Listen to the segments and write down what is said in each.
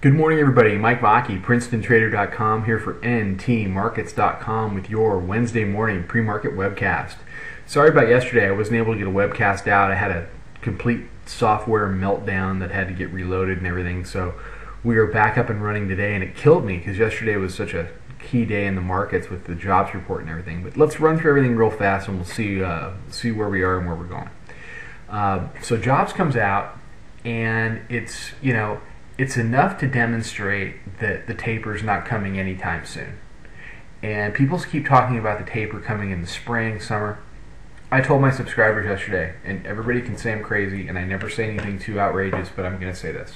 Good morning, everybody. Mike Vacchi, Princetontrader.com, here for ntmarkets.com with your Wednesday morning pre-market webcast. Sorry about yesterday. I wasn't able to get a webcast out. I had a complete software meltdown that had to get reloaded and everything. So we are back up and running today, and it killed me because yesterday was such a key day in the markets with the jobs report and everything. But let's run through everything real fast, and we'll see where we are and where we're going. So jobs comes out, and it's enough to demonstrate that the taper is not coming anytime soon. And people keep talking about the taper coming in the spring, summer. I told my subscribers yesterday, and everybody can say I'm crazy, and I never say anything too outrageous, but I'm going to say this.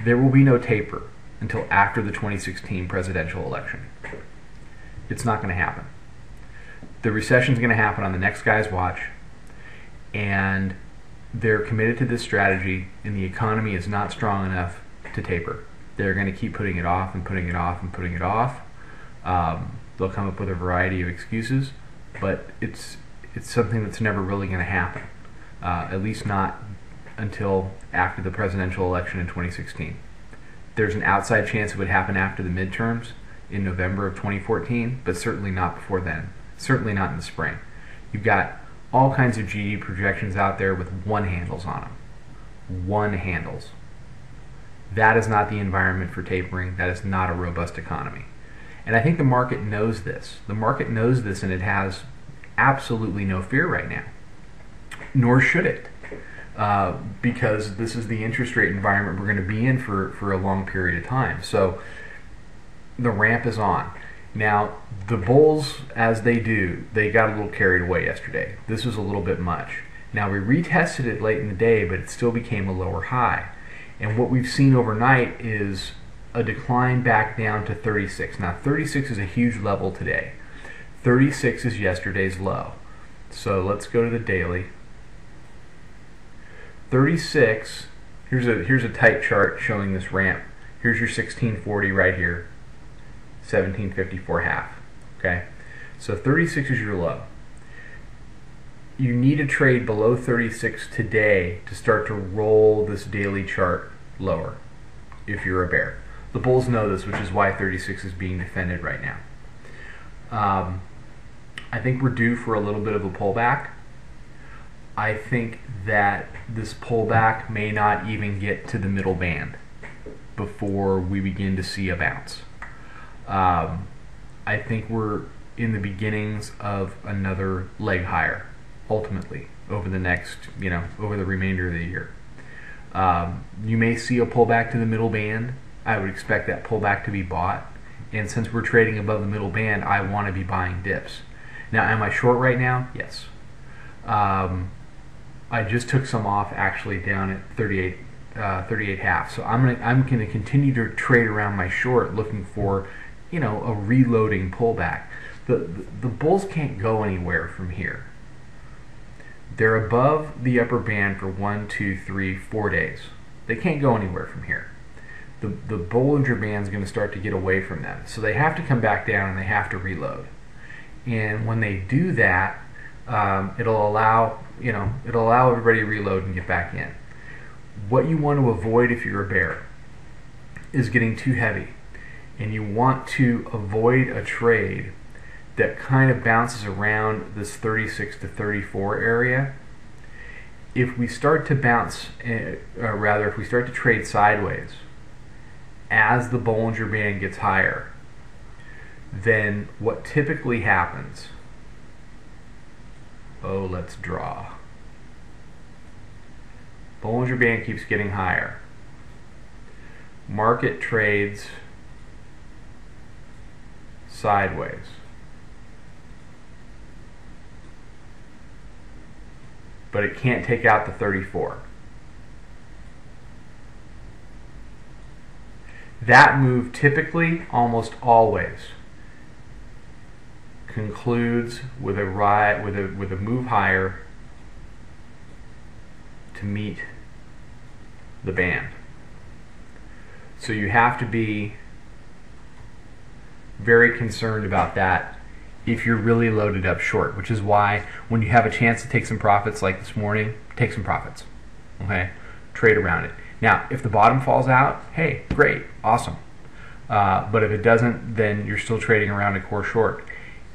There will be no taper until after the 2016 presidential election. It's not going to happen. The recession is going to happen on the next guy's watch, and they're committed to this strategy, and the economy is not strong enough to taper. They're going to keep putting it off and putting it off and putting it off. They'll come up with a variety of excuses, but it's something that's never really going to happen, at least not until after the presidential election in 2016. There's an outside chance it would happen after the midterms in November of 2014, but certainly not before then. Certainly not in the spring. You've got all kinds of GDP projections out there with one handles on them. One handles. That is not the environment for tapering. That is not a robust economy. And I think the market knows this. The market knows this, and it has absolutely no fear right now. Nor should it. Because this is the interest rate environment we're going to be in for a long period of time. So the ramp is on. Now, the bulls, as they do, they got a little carried away yesterday. This was a little bit much. Now, we retested it late in the day, but it still became a lower high. And what we've seen overnight is a decline back down to 36. Now, 36 is a huge level today. 36 is yesterday's low. So let's go to the daily. 36, here's a tight chart showing this ramp. Here's your 1640 right here. 1754 half. Okay, so 36 is your low. You need to trade below 36 today to start to roll this daily chart lower if you're a bear. The bulls know this, which is why 36 is being defended right now. I think we're due for a little bit of a pullback. I think that this pullback may not even get to the middle band before we begin to see a bounce. I think we're in the beginnings of another leg higher, ultimately, over the next, over the remainder of the year. You may see a pullback to the middle band. I would expect that pullback to be bought. And since we're trading above the middle band, I want to be buying dips. Now, am I short right now? Yes. I just took some off actually down at 38 half. So I'm gonna continue to trade around my short, looking for a reloading pullback. The bulls can't go anywhere from here. They're above the upper band for 1, 2, 3, 4 days. They can't go anywhere from here. The Bollinger Band is going to start to get away from them. So they have to come back down and they have to reload. And when they do that, it'll allow everybody to reload and get back in. What you want to avoid if you're a bear is getting too heavy. And you want to avoid a trade that kind of bounces around this 36 to 34 area. If we start to bounce, if we start to trade sideways as the Bollinger Band gets higher, then what typically happens, let's draw. Bollinger Band keeps getting higher. Market trades sideways. But it can't take out the 34. That move typically, almost always, concludes with a move higher to meet the band. So you have to be very concerned about that if you're really loaded up short, which is why when you have a chance to take some profits like this morning, take some profits. Okay? Trade around it. Now, if the bottom falls out, hey, great, awesome. But if it doesn't, then you're still trading around a core short.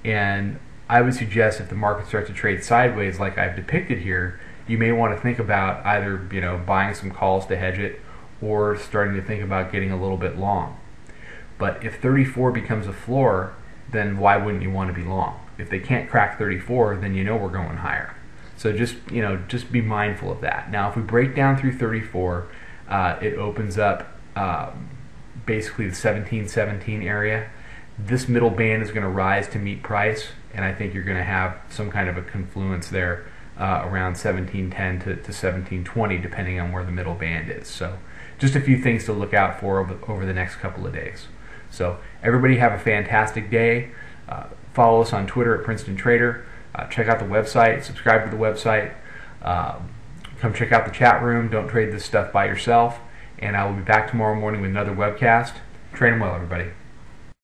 And I would suggest if the market starts to trade sideways like I've depicted here, you may want to think about either buying some calls to hedge it, or starting to think about getting a little bit long. But if 34 becomes a floor, then why wouldn't you want to be long? If they can't crack 34, then we're going higher. So just be mindful of that. Now, if we break down through 34, it opens up basically the 1717 area. This middle band is going to rise to meet price, and I think you're going to have some kind of a confluence there around 1710 to 1720, depending on where the middle band is. So just a few things to look out for over the next couple of days. So everybody have a fantastic day. Follow us on Twitter at Princeton Trader. Check out the website. Subscribe to the website. Come check out the chat room. Don't trade this stuff by yourself. And I will be back tomorrow morning with another webcast. Trade them well, everybody.